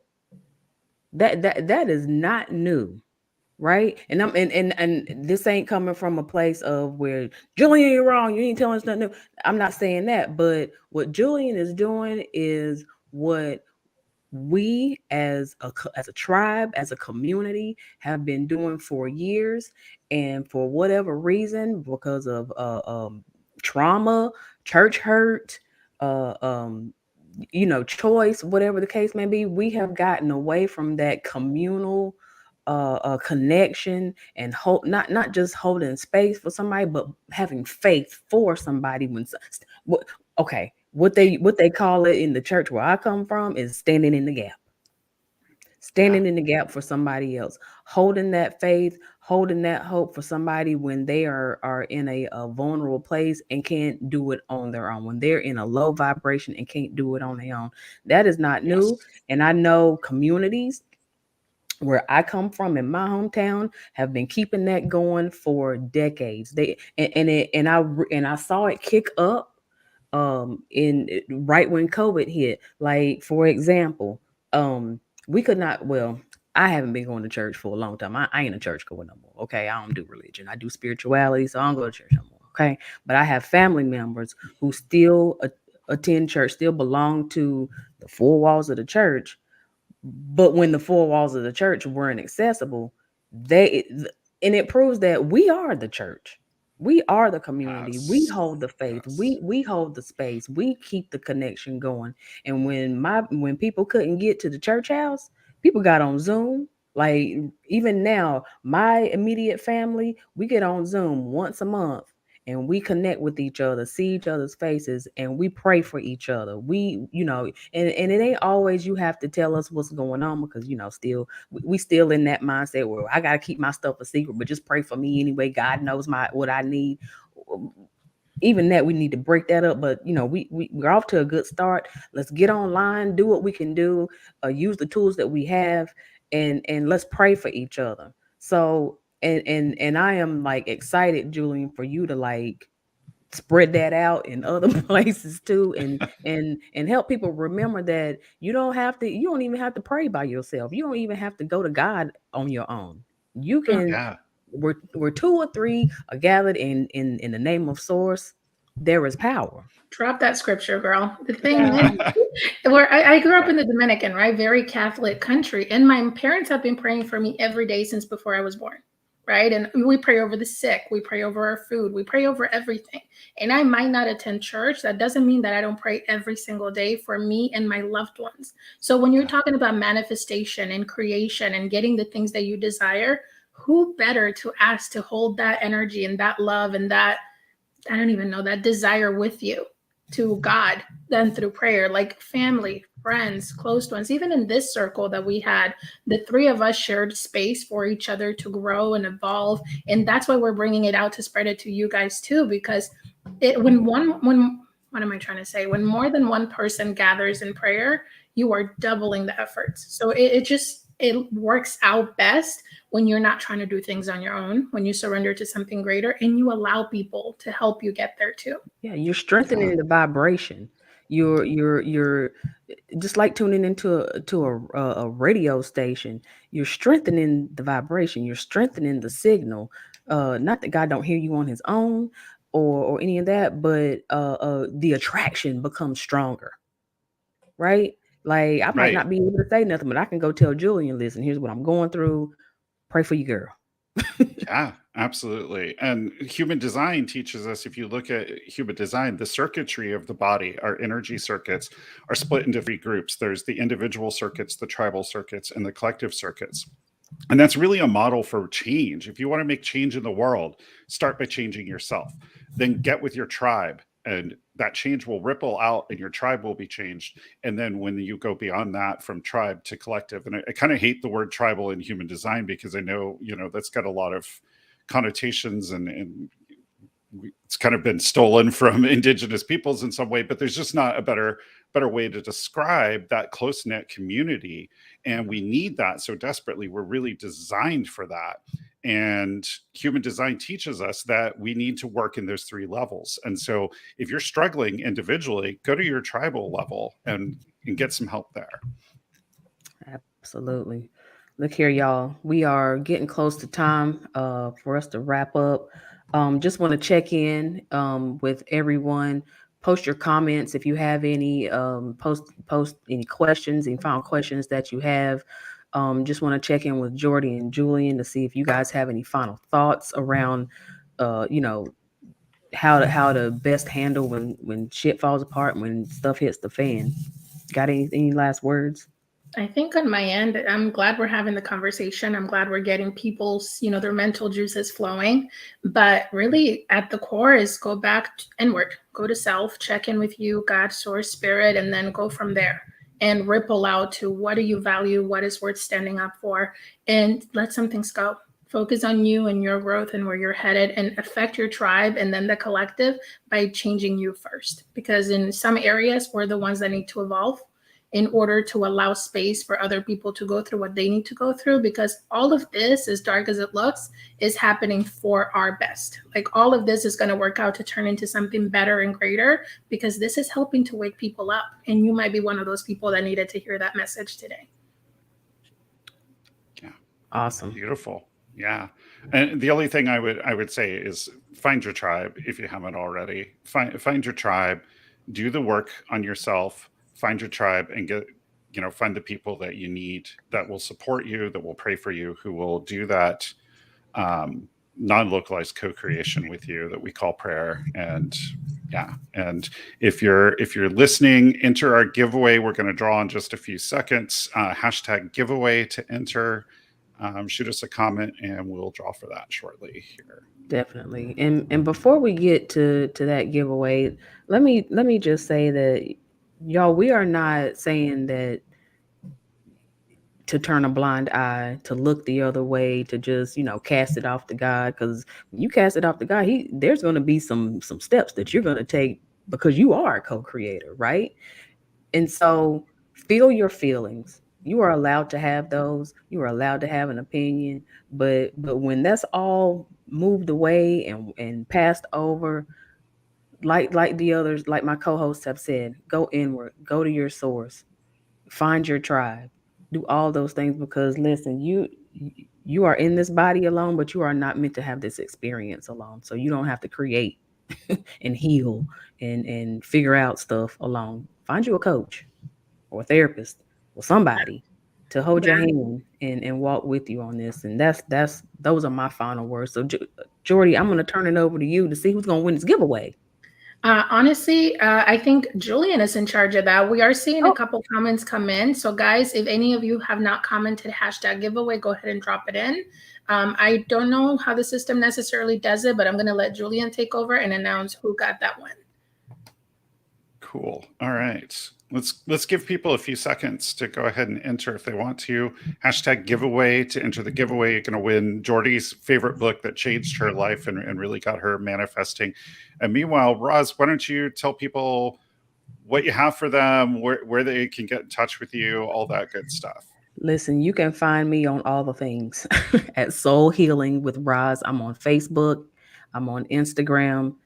That is not new. Right. And this ain't coming from a place of where Julian, you're wrong. You ain't telling us nothing new. I'm not saying that, but what Julian is doing is what we as a tribe, as a community, have been doing for years, and for whatever reason, because of trauma, church hurt, uh, um, choice, whatever the case may be, we have gotten away from that communal connection and hold, not just holding space for somebody, but having faith for somebody okay, what they call it in the church where I come from is standing in the gap. Standing in the gap for somebody else, holding that faith, holding that hope for somebody when they are in a vulnerable place and can't do it on their own, when they're in a low vibration and can't do it on their own. That is not new. And I know communities where I come from in my hometown have been keeping that going for decades. I saw it kick up in right when COVID hit. Like, for example, we could not, well, I haven't been going to church for a long time. I ain't a church goer no more. Okay. I don't do religion. I do spirituality, so I don't go to church no more. Okay. But I have family members who still attend church, still belong to the four walls of the church. But when the four walls of the church weren't accessible, and it proves that we are the church. We are the community. Yes. We hold the faith. Yes. We hold the space. We keep the connection going. And when people couldn't get to the church house, people got on Zoom. Like, even now, my immediate family, we get on Zoom once a month and we connect with each other, see each other's faces, and we pray for each other. And it ain't always you have to tell us what's going on, because still we still in that mindset where I gotta keep my stuff a secret, but just pray for me anyway. God knows what I need. Even that, we need to break that up. But we're off to a good start. Let's get online, do what we can do, use the tools that we have, and let's pray for each other. So and I am like excited, Julian, for you to like spread that out in other places too, and help people remember that you don't even have to pray by yourself. You don't even have to go to God on your own. You can where two or three are gathered in the name of source, there is power. Drop that scripture, girl. The thing is, where I grew up in the Dominican, right? Very Catholic country. And my parents have been praying for me every day since before I was born, right? And we pray over the sick. We pray over our food. We pray over everything. And I might not attend church. That doesn't mean that I don't pray every single day for me and my loved ones. So when you're talking about manifestation and creation and getting the things that you desire, who better to ask to hold that energy and that love and that, I don't even know, that desire with you to God than through prayer? Like family, friends, close ones. Even in this circle that we had, the three of us shared space for each other to grow and evolve. And that's why we're bringing it out to spread it to you guys too, because when what am I trying to say? When more than one person gathers in prayer, you are doubling the efforts. So it works out best when you're not trying to do things on your own, when you surrender to something greater and you allow people to help you get there too. Yeah, you're strengthening the vibration. You're just like tuning into a radio station. You're strengthening the vibration. You're strengthening the signal. Not that God don't hear you on His own or any of that, but the attraction becomes stronger, right? Like, I might not be able to say nothing, but I can go tell Julian, listen, here's what I'm going through. Pray for you, girl. Yeah, absolutely. And human design teaches us, if you look at human design, the circuitry of the body, our energy circuits, are split into three groups. There's the individual circuits, the tribal circuits, and the collective circuits. And that's really a model for change. If you want to make change in the world, start by changing yourself. Then get with your tribe, and that change will ripple out and your tribe will be changed. And then when you go beyond that, from tribe to collective, and I kind of hate the word tribal in human design, because I know, that's got a lot of connotations and it's kind of been stolen from indigenous peoples in some way, but there's just not a better way to describe that close-knit community. And we need that so desperately. We're really designed for that. And human design teaches us that we need to work in those three levels. And so if you're struggling individually, go to your tribal level and get some help there. Absolutely. Look here, y'all. We are getting close to time for us to wrap up. Just want to check in with everyone. Post your comments if you have any. Post any questions, any final questions that you have. Just want to check in with Jordy and Julian to see if you guys have any final thoughts around, how to best handle when shit falls apart, when stuff hits the fan. Got any last words? I think on my end, I'm glad we're having the conversation. I'm glad we're getting people's, their mental juices flowing. But really, at the core is go back inward, go to self, check in with you, God, source, spirit, and then go from there and ripple out to what do you value, what is worth standing up for, and let some things go. Focus on you and your growth and where you're headed, and affect your tribe and then the collective by changing you first. Because in some areas, we're the ones that need to evolve in order to allow space for other people to go through what they need to go through, because all of this, as dark as it looks, is happening for our best. Like all of this is going to work out to turn into something better and greater, because this is helping to wake people up. And you might be one of those people that needed to hear that message today. Yeah. Awesome. Beautiful. Yeah. And the only thing I would say is find your tribe if you haven't already. Find your tribe, do the work on yourself. Find your tribe and find the people that you need that will support you, that will pray for you, who will do that non-localized co-creation with you that we call prayer. And if you're listening, enter our giveaway. We're going to draw in just a few seconds. Hashtag giveaway to enter. Shoot us a comment and we'll draw for that shortly here. Definitely. And before we get to that giveaway, let me just say that, y'all, we are not saying that to turn a blind eye, to look the other way, to just, cast it off to God. Because when you cast it off to God, there's going to be some steps that you're going to take, because you are a co-creator, right? And so feel your feelings. You are allowed to have those. You are allowed to have an opinion. But when that's all moved away and passed over, like the others, like my co-hosts have said, go inward, go to your source, find your tribe, do all those things, because listen, you are in this body alone, but you are not meant to have this experience alone. So you don't have to create and heal and figure out stuff alone. Find you a coach or a therapist or somebody to hold your hand and walk with you on this. And those are my final words. So Jordy, I'm going to turn it over to you to see who's going to win this giveaway. Honestly, I think Julian is in charge of that. We are seeing a couple comments come in. So guys, if any of you have not commented hashtag giveaway, go ahead and drop it in. I don't know how the system necessarily does it, but I'm going to let Julian take over and announce who got that one. Cool. All right. Let's give people a few seconds to go ahead and enter if they want to. Hashtag giveaway to enter the giveaway. You're going to win Jordy's favorite book that changed her life and really got her manifesting. And meanwhile, Roz, why don't you tell people what you have for them, where they can get in touch with you, all that good stuff. Listen, you can find me on all the things at Soul Healing with Roz. I'm on Facebook. I'm on Instagram.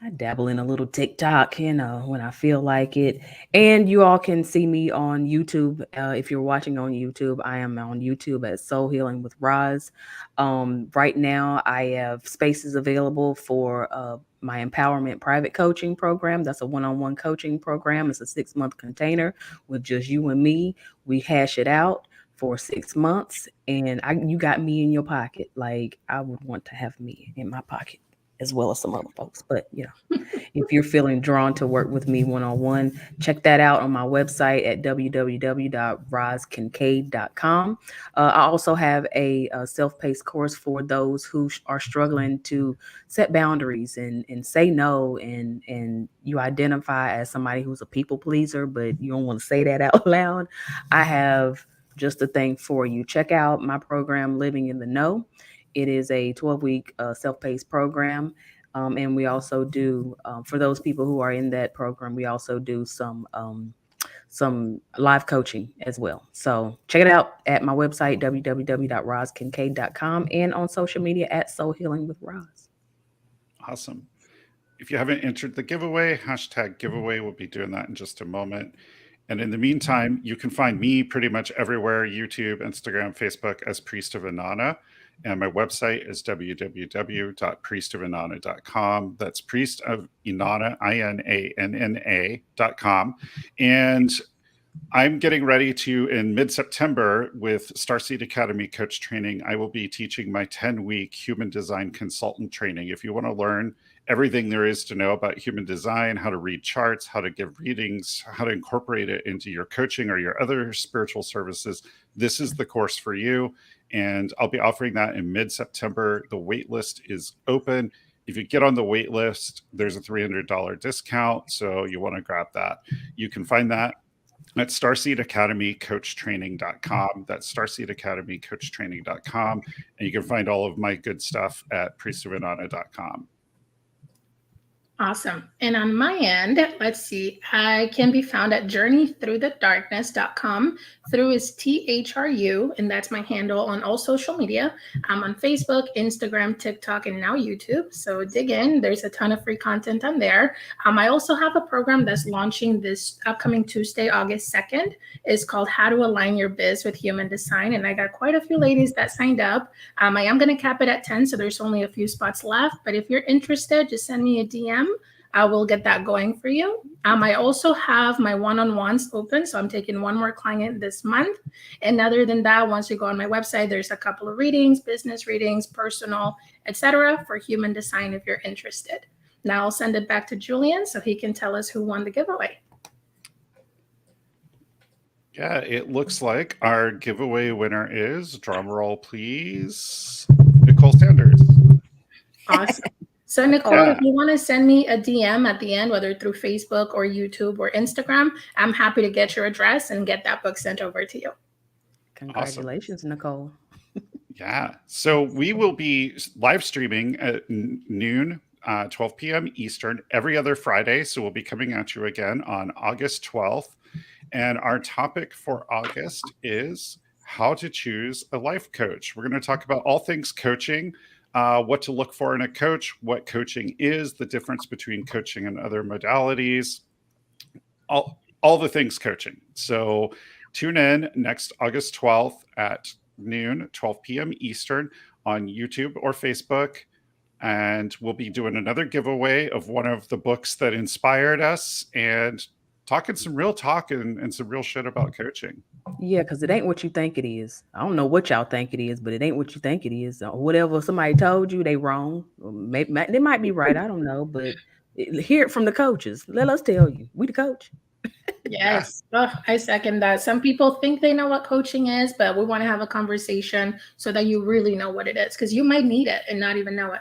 I dabble in a little TikTok, when I feel like it. And you all can see me on YouTube. If you're watching on YouTube, I am on YouTube at Soul Healing with Roz. Right now, I have spaces available for my empowerment private coaching program. That's a one-on-one coaching program. It's a 6-month container with just you and me. We hash it out for 6 months, and you got me in your pocket. Like, I would want to have me in my pocket, as well as some other folks. But, if you're feeling drawn to work with me one-on-one, check that out on my website at www.rozkincaid.com. I also have a self-paced course for those who are struggling to set boundaries and say no, and you identify as somebody who's a people pleaser, but you don't want to say that out loud. I have just a thing for you. Check out my program, Living in the Know. It is a 12-week self-paced program. And we also do, for those people who are in that program, we also do some live coaching as well. So check it out at my website, www.rozkincaid.com, and on social media at Soul Healing with Roz. Awesome. If you haven't entered the giveaway, #giveaway, we'll be doing that in just a moment. And in the meantime, you can find me pretty much everywhere: YouTube, Instagram, Facebook, as Priest of Inanna. And my website is www.priestofenana.com. That's Priest of Inanna, INANNA.com. And I'm getting ready to, in mid-September, with Starseed Academy Coach Training, I will be teaching my 10-week human design consultant training. If you want to learn everything there is to know about human design, how to read charts, how to give readings, how to incorporate it into your coaching or your other spiritual services, this is the course for you. And I'll be offering that in mid-September. The wait list is open. If you get on the wait list, there's a $300 discount. So you want to grab that. You can find that at starseedacademycoachtraining.com. That's starseedacademycoachtraining.com. And you can find all of my good stuff at priestofenana.com. Awesome. And on my end, let's see, I can be found at journeythroughthedarkness.com. Through is THRU, and that's my handle on all social media. I'm on Facebook, Instagram, TikTok, and now YouTube. So dig in. There's a ton of free content on there. I also have a program that's launching this upcoming Tuesday, August 2nd. It's called How to Align Your Biz with Human Design. And I got quite a few ladies that signed up. I am going to cap it at 10, so there's only a few spots left. But if you're interested, just send me a DM. I will get that going for you. I also have my one-on-ones open, so I'm taking one more client this month. And other than that, once you go on my website, there's a couple of readings, business readings, personal, etc., for human design if you're interested. Now I'll send it back to Julian so he can tell us who won the giveaway. Yeah, it looks like our giveaway winner is, drum roll please, Nicole Sanders. Awesome. So Nicole, if you want to send me a DM at the end, whether through Facebook or YouTube or Instagram, I'm happy to get your address and get that book sent over to you. Congratulations, awesome. Nicole. Yeah. So we will be live streaming at noon, 12 p.m. Eastern every other Friday. So we'll be coming at you again on August 12th. And our topic for August is how to choose a life coach. We're going to talk about all things coaching. What to look for in a coach, what coaching is, the difference between coaching and other modalities, all the things coaching. So tune in next August 12th at noon, 12 p.m. Eastern on YouTube or Facebook. And we'll be doing another giveaway of one of the books that inspired us and talking some real talk and some real shit about coaching. Yeah, because it ain't what you think it is. I don't know what y'all think it is, but it ain't what you think it is. Or whatever somebody told you, they wrong. Or maybe they might be right. I don't know, but hear it from the coaches. Let us tell you. We the coach. Yes. Oh, I second that. Some people think they know what coaching is, but we want to have a conversation so that you really know what it is, because you might need it and not even know it.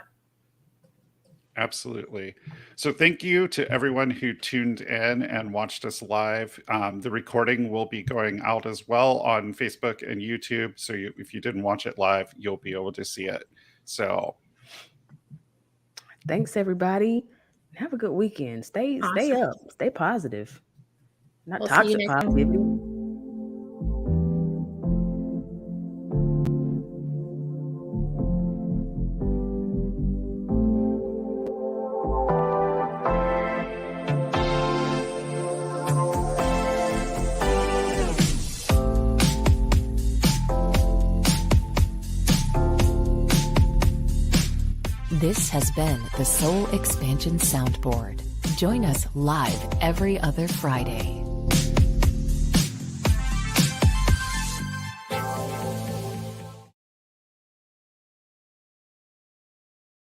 Absolutely. So thank you to everyone who tuned in and watched us live. The recording will be going out as well on Facebook and YouTube. So if you didn't watch it live, you'll be able to see it. So thanks, everybody. Have a good weekend. Stay up. Stay positive. Not toxic positivity. This has been the Soul Expansion Soundboard. Join us live every other Friday.